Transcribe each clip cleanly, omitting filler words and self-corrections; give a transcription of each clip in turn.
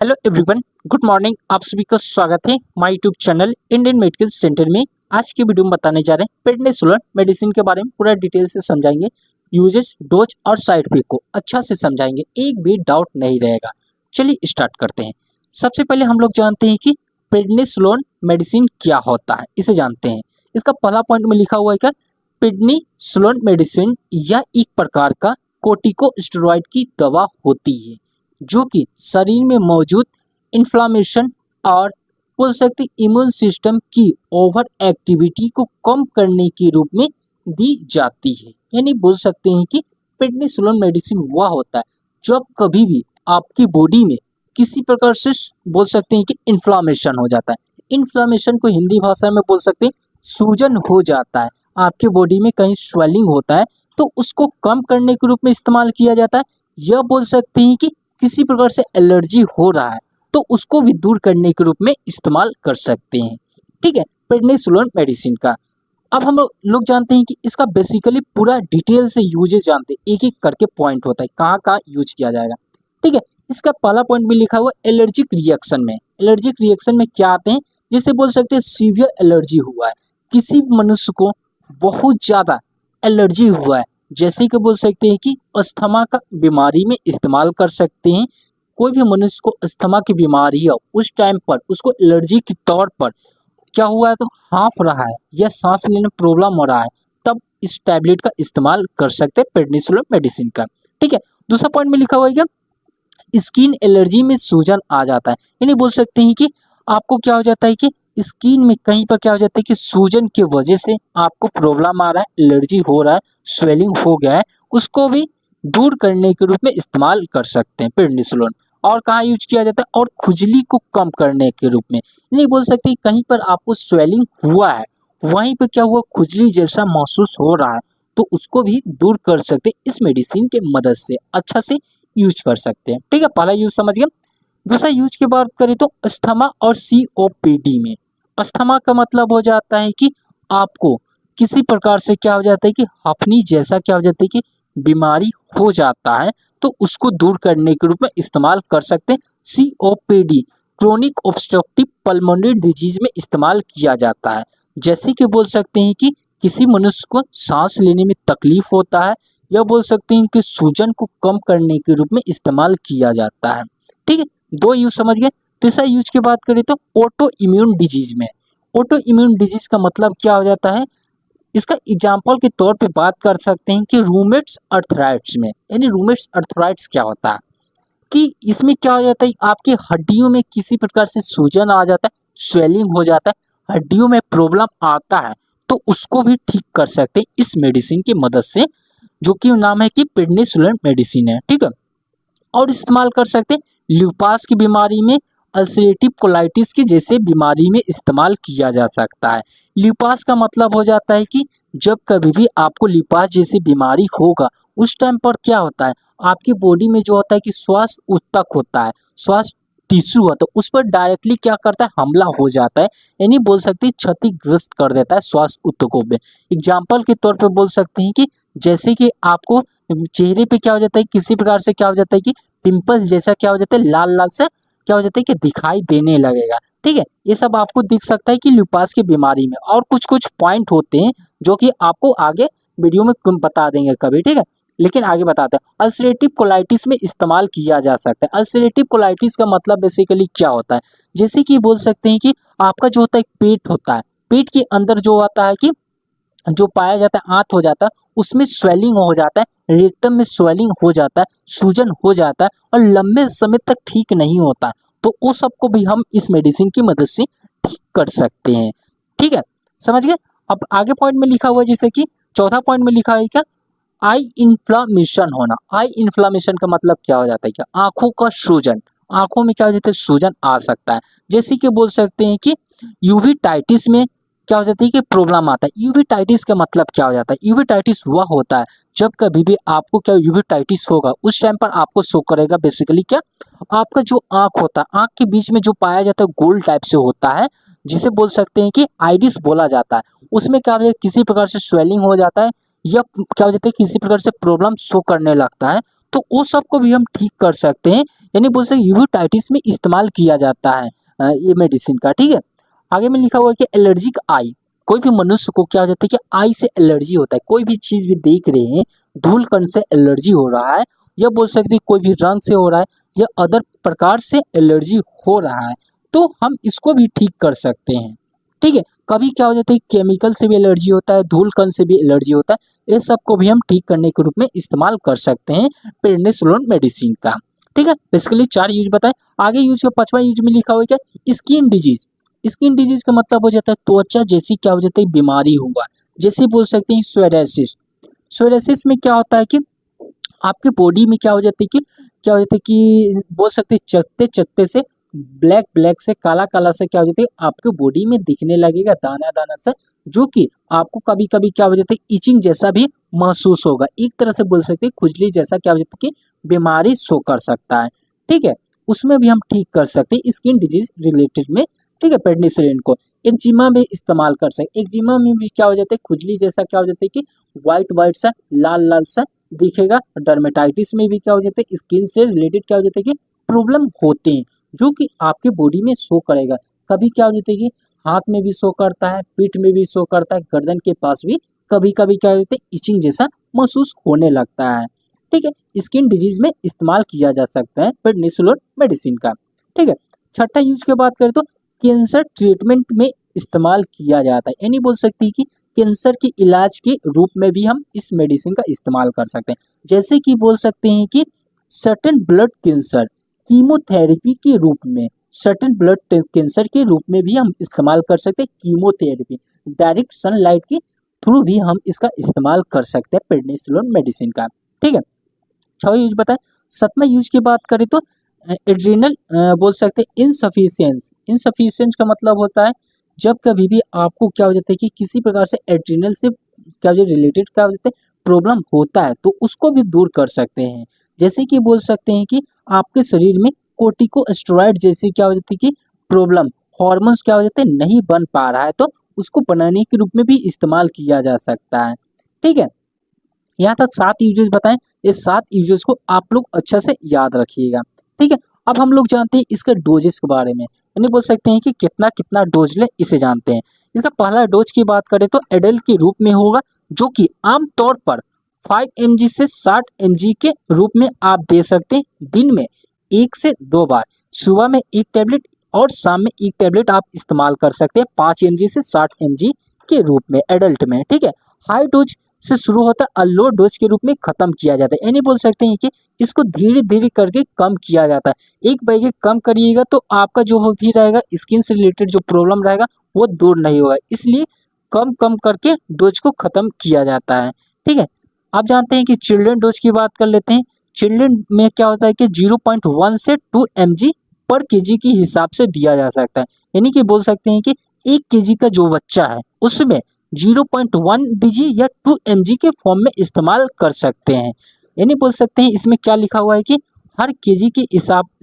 Hello everyone, good morning. आप सभी का स्वागत है my YouTube channel Indian medical centre में। आज की वीडियो में बताने जा रहे हैं पेडनेसोलर मेडिसिन के बारे में। पूरा डिटेल से समझाएंगे, यूजेज, डोज और साइड इफेक्ट को अच्छा से समझाएंगे, एक भी डाउट नहीं रहेगा। चलिए स्टार्ट करते हैं। सबसे पहले हम लोग जानते हैं कि पेडनेसोलर मेडिसिन क्या होता है, इसे जानते हैं। इसका पहला पॉइंट में लिखा हुआ है क्या, पेडनेसोलर मेडिसिन यह एक प्रकार का कोर्टिकोस्टेरॉइड की दवा होती है जो कि शरीर में मौजूद इन्फ्लामेशन और बोल सकते इम्यून सिस्टम की ओवर एक्टिविटी को कम करने के रूप में दी जाती है। यानी बोल सकते हैं कि पेडनिसिलिन मेडिसिन वह होता है जब कभी भी आपकी बॉडी में किसी प्रकार से बोल सकते हैं कि इन्फ्लामेशन हो जाता है। इन्फ्लामेशन को हिंदी भाषा में बोल सकते हैं सूजन हो जाता है, आपके बॉडी में कहीं स्वेलिंग होता है तो उसको कम करने के रूप में इस्तेमाल किया जाता है। यह बोल सकते हैं कि किसी प्रकार से एलर्जी हो रहा है तो उसको भी दूर करने के रूप में इस्तेमाल कर सकते हैं। ठीक है, पेडनिसिलिन मेडिसिन का अब हम लोग जानते हैं कि इसका बेसिकली पूरा डिटेल से यूजेस जानते हैं, एक एक करके पॉइंट होता है कहाँ कहाँ यूज किया जाएगा। ठीक है, इसका पहला पॉइंट भी लिखा हुआ एलर्जिक रिएक्शन में। एलर्जिक रिएक्शन में क्या आते हैं, जैसे बोल सकते हैं सीवियर एलर्जी हुआ है, किसी मनुष्य को बहुत ज्यादा एलर्जी हुआ है, जैसे कि बोल सकते हैं कि अस्थमा का बीमारी में इस्तेमाल कर सकते हैं। कोई भी मनुष्य को अस्थमा की बीमारी है, उस टाइम पर उसको एलर्जी के तौर पर क्या हुआ है तो हाँफ रहा है या सांस लेने में प्रॉब्लम हो रहा है, तब इस टैबलेट का इस्तेमाल कर सकते हैं पेडनिसिलिन मेडिसिन का। ठीक है, दूसरा पॉइंट में लिखा हुआ है क्या, स्किन एलर्जी में सूजन आ जाता है। यानी बोल सकते हैं कि आपको क्या हो जाता है कि स्किन में कहीं पर क्या हो जाता है कि सूजन की वजह से आपको प्रॉब्लम आ रहा है, एलर्जी हो रहा है, स्वेलिंग हो गया है, उसको भी दूर करने के रूप में इस्तेमाल कर सकते हैं पेडनिसिलिन। और कहाँ यूज किया जाता है, और खुजली को कम करने के रूप में। नहीं बोल सकते कहीं पर आपको स्वेलिंग हुआ है, वहीं पर क्या हुआ खुजली जैसा महसूस हो रहा है, तो उसको भी दूर कर सकते हैं इस मेडिसिन के मदद से, अच्छा से यूज कर सकते हैं। ठीक है, पहला यूज समझ गए। दूसरा यूज की बात करें तो अस्थमा और सीओपीडी में। अस्थमा का मतलब हो जाता है कि आपको किसी प्रकार से क्या हो जाता है कि हफनी जैसा क्या हो जाता है कि बीमारी हो जाता है, तो उसको दूर करने के रूप में इस्तेमाल कर सकते हैं। COPD chronic obstructive pulmonary disease में इस्तेमाल किया जाता है। जैसे कि बोल सकते हैं कि किसी मनुष्य को सांस लेने में तकलीफ होता है, या बोल सकते हैं कि सूजन को कम करने के रूप में इस्तेमाल किया जाता है। ठीक है, दो यूज समझ गए। तीसरा यूज की बात करें तो ऑटो इम्यून डिजीज में। ऑटो इम्यून डिजीज का मतलब क्या हो जाता है, इसका एग्जाम्पल के तौर पे बात कर सकते हैं कि रूमेट्स अर्थराइट्स में। यानी रूमेट्स अर्थराइट्स क्या होता है कि इसमें क्या हो जाता है, आपकी हड्डियों में किसी प्रकार से सूजन आ जाता है, स्वेलिंग हो जाता है, हड्डियों में प्रॉब्लम आता है, तो उसको भी ठीक कर सकते हैं इस मेडिसिन की मदद से, जो कि नाम है कि पेडनिसिलिन मेडिसिन है। ठीक है, और इस्तेमाल कर सकते हैं ल्यूपास की बीमारी में, अल्सरेटिव कोलाइटिस की जैसे बीमारी में इस्तेमाल किया जा सकता है। ल्यूपास का मतलब हो जाता है कि जब कभी भी आपको ल्यूपास जैसी बीमारी होगा, उस टाइम पर क्या होता है, आपकी बॉडी में जो होता है कि श्वास उत्तक होता है, श्वास टिश्यू होता है, उस पर डायरेक्टली क्या करता है, हमला हो जाता है। यानी बोल सकते हैं क्षतिग्रस्त कर देता है श्वास उत्तकों में। एग्जाम्पल के तौर पर बोल सकते हैं कि जैसे कि आपको चेहरे पे क्या हो जाता है, किसी प्रकार से क्या हो जाता है कि पिंपल्स जैसा क्या हो जाता है, लाल लाल सा क्या हो जाता है कि दिखाई देने लगेगा। ठीक है, ये सब आपको दिख सकता है कि ल्यूपास की बीमारी में। और कुछ कुछ पॉइंट होते हैं जो कि आपको आगे वीडियो में बता देंगे कभी। ठीक है, लेकिन आगे बताते हैं। अल्सरेटिव कोलाइटिस में इस्तेमाल किया जा सकता है। अल्सरेटिव कोलाइटिस का मतलब बेसिकली क्या होता है, जैसे कि बोल सकते हैं कि आपका जो होता है पेट होता है, पेट के अंदर जो आता है कि जो पाया जाता है आंत हो जाता है, उसमें स्वेलिंग हो जाता है, रेक्टम में स्वेलिंग हो जाता है, सूजन हो जाता है और लंबे समय तक ठीक नहीं होता, तो वो सबको भी हम इस मेडिसिन की मदद से ठीक कर सकते हैं। ठीक है, समझ गए। अब आगे पॉइंट में लिखा हुआ है, जैसे कि चौथा पॉइंट में लिखा है क्या, आई इन्फ्लामेशन होना। आई इन्फ्लामेशन का मतलब क्या हो जाता है, क्या आंखों का सूजन, आंखों में क्या हो जाता है, सूजन आ सकता है। जैसे कि बोल सकते हैं कि यूवेटाइटिस में क्या हो जाती है कि प्रॉब्लम आता है। यूवेटाइटिस का मतलब क्या हो जाता है, यूवेटाइटिस वह होता है जब कभी भी आपको क्या यूवेटाइटिस होगा, उस टाइम पर आपको शो करेगा बेसिकली क्या, आपका जो आंख होता है, आंख के बीच में जो पाया जाता है गोल टाइप से होता है, जिसे बोल सकते हैं कि आइरिस बोला जाता है। उसमें क्या हो जाता है, किसी प्रकार से स्वेलिंग हो जाता है, या क्या हो जाता है किसी प्रकार से प्रॉब्लम शो करने लगता है, तो वो सबको भी हम ठीक कर सकते हैं यानी बोल सकते यूवेटाइटिस में इस्तेमाल किया जाता है ये मेडिसिन का। ठीक है, आगे में लिखा हुआ है कि एलर्जिक आई, कोई भी मनुष्य को क्या हो जाता है कि आई से एलर्जी होता है, कोई भी चीज भी देख रहे हैं धूल कण से एलर्जी हो रहा है, या बोल सकते हैं कोई भी रंग से हो रहा है या अदर प्रकार से एलर्जी हो रहा है, तो हम इसको भी ठीक कर सकते हैं। ठीक है, कभी क्या हो जाता है केमिकल से भी एलर्जी होता है, धूल कण से भी एलर्जी होता है, ये सब को भी हम ठीक करने के रूप में इस्तेमाल कर सकते हैं प्रेडनिसोलोन मेडिसिन का। ठीक है, बेसिकली 4 यूज बताएं। आगे यूज का 5वां यूज में लिखा हुआ है क्या, स्किन डिजीज। स्किन डिजीज का मतलब हो जाता है त्वचा जैसी क्या हो जाता है बीमारी हुआ, जैसे बोल सकते हैं सोरायसिस। सोरायसिस में क्या होता है कि आपके बॉडी में क्या हो जाता है कि बोल सकते हैं चकते चकते से ब्लैक ब्लैक से काला काला से क्या हो जाता है आपके बॉडी में दिखने लगेगा दाना दाना से, जो कि आपको कभी कभी क्या हो जाता है इचिंग जैसा भी महसूस होगा, एक तरह से बोल सकते हैं खुजली जैसा क्या हो जाता है कि बीमारी शो कर सकता है। ठीक है, उसमें भी हम ठीक कर सकते हैं स्किन डिजीज रिलेटेड में। ठीक है, पेडनिसिलिन को एक्जिमा में इस्तेमाल कर सकते, एक्जिमा में भी क्या हो जाता है खुजली जैसा क्या हो जाता है कि व्हाइट व्हाइट सा लाल लाल सा दिखेगा। डर्मेटाइटिस में भी क्या हो जाता है स्किन से रिलेटेड क्या हो जाता है कि प्रॉब्लम होते हैं, जो कि आपके बॉडी में शो करेगा। कभी क्या हो जाता है कि हाथ में भी शो करता है, पीठ में भी शो करता है, गर्दन के पास भी कभी कभी क्या हो जाता है इचिंग जैसा महसूस होने लगता है। ठीक है, स्किन डिजीज में इस्तेमाल किया जा सकता है पेडनिसोलोन मेडिसिन का। ठीक है, छठा यूज की बात करें तो कैंसर ट्रीटमेंट में इस्तेमाल किया जाता है, यानी बोल सकते हैं कि कैंसर के इलाज के रूप में भी हम इस मेडिसिन का इस्तेमाल कर सकते हैं। जैसे कि बोल सकते हैं कि सर्टेन ब्लड कैंसर कीमोथेरेपी के रूप में, सर्टेन ब्लड कैंसर के रूप में भी हम इस्तेमाल कर सकते हैं कीमोथेरेपी, डायरेक्ट सनलाइट के थ्रू भी हम इसका इस्तेमाल कर सकते हैं पेडनिसोलोन मेडिसिन का। ठीक है, 6 यूज बताएं। 7वां यूज की बात करें तो एड्रिनल बोल सकते हैं इनसफिशियंस। इनसफिशियंस का मतलब होता है जब कभी भी आपको क्या हो जाता है कि किसी प्रकार से एड्रिनल से क्या जो रिलेटेड क्या हो जाता है प्रॉब्लम होता है, तो उसको भी दूर कर सकते हैं। जैसे कि बोल सकते हैं कि आपके शरीर में कोर्टिकोस्टेरॉइड जैसी क्या हो जाती है कि प्रॉब्लम, हॉर्मोन्स क्या हो जाते हैं नहीं बन पा रहा है, तो उसको बनाने के रूप में भी इस्तेमाल किया जा सकता है। ठीक है, यहाँ तक 7 यूजेस बताएं, इस 7 यूजेस को आप लोग अच्छा से याद रखिएगा। ठीक है, अब हम लोग जानते हैं इसके डोजेस के बारे में, यानी बोल सकते हैं कि कितना कितना डोज ले इसे जानते हैं। इसका पहला डोज की बात करें तो एडल्ट के रूप में होगा, जो कि आमतौर पर 5 mg से 60 mg के रूप में आप दे सकते हैं। दिन में 1 से 2 बार, सुबह में 1 टैबलेट और शाम में 1 टैबलेट आप इस्तेमाल कर सकते हैं 5 mg से 60 mg के रूप में एडल्ट में। ठीक है, हाई डोज से शुरू होता है और लो डोज के रूप में खत्म किया जाता है, यानी बोल सकते हैं कि इसको धीरे धीरे करके कम किया जाता है। एक बार कम करिएगा तो आपका जो भी रहेगा स्किन से रिलेटेड जो प्रॉब्लम रहेगा वो दूर नहीं होगा, इसलिए कम कम करके डोज को खत्म किया जाता है। ठीक है, आप जानते हैं कि चिल्ड्रन डोज की बात कर लेते हैं। चिल्ड्रन में क्या होता है कि 0.1 से 2 mg पर केजी के हिसाब से दिया जा सकता है, यानी कि बोल सकते हैं कि 1 केजी का जो बच्चा है उसमें 0.1 dg या 2 mg के फॉर्म में इस्तेमाल कर सकते हैं। यानी बोल सकते हैं इसमें क्या लिखा हुआ है कि हर केजी के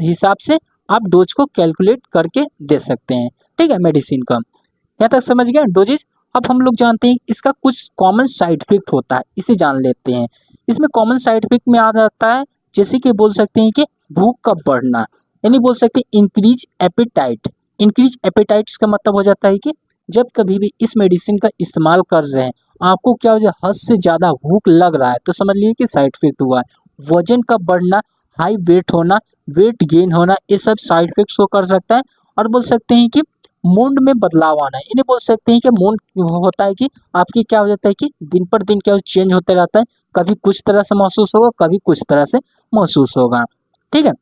हिसाब से आप डोज को कैलकुलेट करके दे सकते हैं। ठीक है, मेडिसिन का यहाँ तक समझ गए डोजेज। अब हम लोग जानते हैं इसका कुछ कॉमन साइड इफेक्ट होता है, इसे जान लेते हैं। इसमें कॉमन साइड इफेक्ट में आ जाता है जैसे कि बोल सकते हैं कि भूख का बढ़ना, यानी बोल सकते हैं इंक्रीज एपेटाइट। इंक्रीज एपेटाइट्स का मतलब हो जाता है कि जब कभी भी इस मेडिसिन का इस्तेमाल कर रहे हैं आपको क्या हो जाए हद से ज़्यादा भूख लग रहा है, तो समझ लीजिए कि साइड इफेक्ट हुआ है। वजन का बढ़ना, हाई वेट होना, वेट गेन होना, ये सब साइड इफेक्ट शो कर सकता है। और बोल सकते हैं कि मूड में बदलाव आना, इन्हें बोल सकते हैं कि मूड होता है कि आपकी क्या हो जाता है कि दिन पर दिन क्या चेंज होते रहता है, कभी कुछ तरह से महसूस होगा कभी कुछ तरह से महसूस होगा। ठीक है,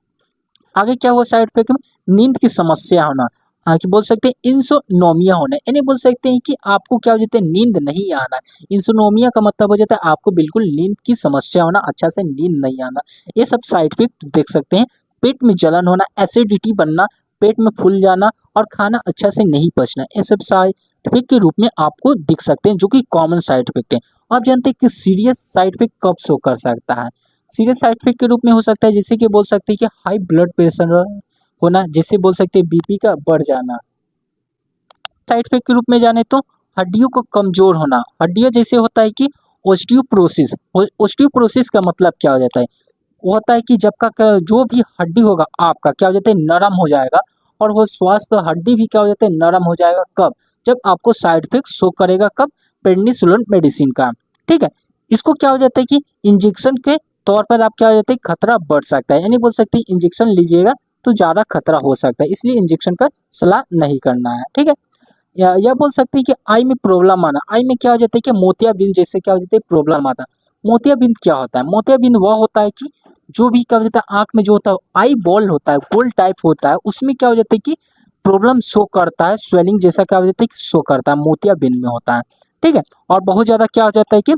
आगे क्या हुआ साइड इफेक्ट में, नींद की समस्या होना, हाँ कि बोल सकते हैं इंसोनोमिया होना, यानी बोल सकते हैं कि आपको क्या हो जाता है नींद नहीं आना। इंसोनोमिया का मतलब हो जाता है आपको बिल्कुल नींद की समस्या होना, अच्छा से नींद नहीं आना, ये सब साइड इफेक्ट देख सकते हैं। पेट में जलन होना, एसिडिटी बनना, पेट में फूल जाना और खाना अच्छा से नहीं पचना, ये सब साइड इफेक्ट के रूप में आपको दिख सकते हैं, जो कि कॉमन साइड इफेक्ट है। आप जानते हैं कि सीरियस साइड इफेक्ट कब शो कर सकता है। सीरियस साइड इफेक्ट के रूप में हो सकता है जैसे कि बोल सकते हैं कि हाई ब्लड प्रेशर होना, जैसे बोल सकते हैं बीपी का बढ़ जाना। साइड इफेक्ट के रूप में जाने तो हड्डियों को कमजोर होना, हड्डियां जैसे होता है कि ओस्टियोप्रोसिस। ओस्टियोप्रोसिस का मतलब क्या हो जाता है, वो होता है कि जब का जो भी हड्डी होगा आपका क्या हो जाता है नरम हो जाएगा, और वो स्वास्थ्य हड्डी भी क्या हो जाता है नरम हो जाएगा कब, जब आपको साइड इफेक्ट शो करेगा कब, प्रेडनिसोलोन मेडिसिन का। ठीक है, इसको क्या हो जाता है कि इंजेक्शन के तौर पर आप क्या हो जाता है खतरा बढ़ सकता है, यानी बोल सकते हैं इंजेक्शन लीजिएगा तो ज्यादा खतरा हो सकता है, इसलिए इंजेक्शन का सलाह नहीं करना है। ठीक है, या बोल सकते हैं कि आई में प्रॉब्लम आना, आई में क्या हो जाता है कि मोतियाबिंद जैसे क्या हो जाता है प्रॉब्लम आता है। मोतियाबिंद क्या होता है, मोतियाबिंद वह होता है कि जो भी क्या हो जाता है आंख में जो होता है आई बॉल होता है, गोल टाइप होता है, उसमें क्या हो जाता है कि प्रॉब्लम शो करता है, स्वेलिंग जैसा क्या हो जाता है कि शो करता है, मोतियाबिंद में होता है। ठीक है, और बहुत ज्यादा क्या हो जाता है कि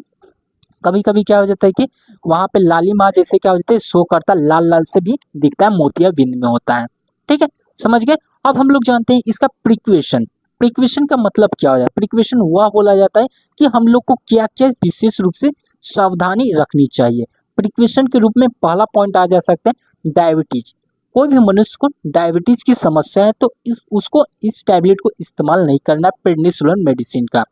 कभी कभी क्या हो जाता है कि वहां पे लालिमा जैसे क्या हो जाता है शो करता है, लाल लाल से भी दिखता है, मोतियाबिंद में होता है। ठीक है, समझ गए। अब हम लोग जानते हैं इसका प्रिक्वेशन। प्रिक्वेशन का मतलब क्या हो जाता है, प्रिक्वेशन वह बोला जाता है कि हम लोग को क्या क्या विशेष रूप से सावधानी रखनी चाहिए। प्रिक्वेशन के रूप में पहला पॉइंट आ जा सकता है डायबिटीज। कोई भी मनुष्य को डायबिटीज की समस्या है तो उसको इस टैबलेट को इस्तेमाल नहीं करना है, प्रेडनिसोलोन मेडिसिन का।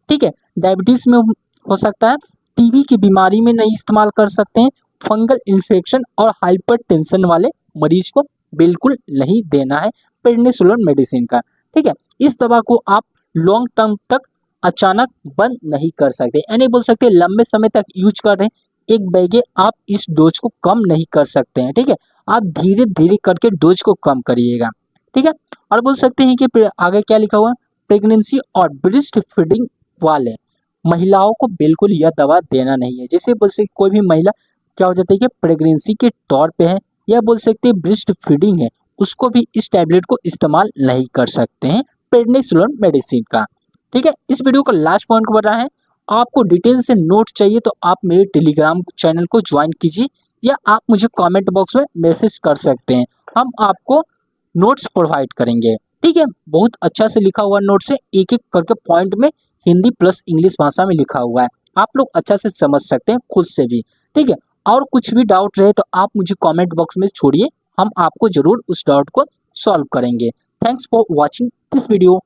ठीक है, डायबिटीज में हो सकता है, टीबी की बीमारी में नहीं इस्तेमाल कर सकते हैं, फंगल इन्फेक्शन और हाइपरटेंशन वाले मरीज को बिल्कुल नहीं देना है प्रेडनिसोलोन मेडिसिन का। ठीक है, इस दवा को आप लॉन्ग टर्म तक अचानक बंद नहीं कर सकते, यानी बोल सकते हैं लंबे समय तक यूज कर रहे हैं एक बैगे आप इस डोज को कम नहीं कर सकते हैं। ठीक है, आप धीरे धीरे करके डोज को कम करिएगा। ठीक है, और बोल सकते हैं कि आगे क्या लिखा हुआ है, प्रेगनेंसी और ब्रेस्ट फीडिंग वाले महिलाओं को बिल्कुल यह दवा देना नहीं है। जैसे बोल सकते कोई भी महिला क्या हो जाती है कि प्रेगनेंसी के तौर पे है या बोल सकते हैं ब्रेस्ट फीडिंग है, उसको भी इस टैबलेट को इस्तेमाल नहीं कर सकते हैं प्रेडनिसोलोन मेडिसिन का। ठीक है, इस वीडियो का लास्ट पॉइंट को बता है, आपको डिटेल से नोट चाहिए तो आप मेरे टेलीग्राम चैनल को ज्वाइन कीजिए, या आप मुझे कमेंट बॉक्स में मैसेज कर सकते हैं, हम आपको नोट्स प्रोवाइड करेंगे। ठीक है, बहुत अच्छा से लिखा हुआ नोट्स है, एक एक करके पॉइंट में हिंदी प्लस इंग्लिश भाषा में लिखा हुआ है, आप लोग अच्छा से समझ सकते हैं खुद से भी। ठीक है, और कुछ भी डाउट रहे तो आप मुझे कमेंट बॉक्स में छोड़िए, हम आपको जरूर उस डाउट को सॉल्व करेंगे। Thanks for watching this video.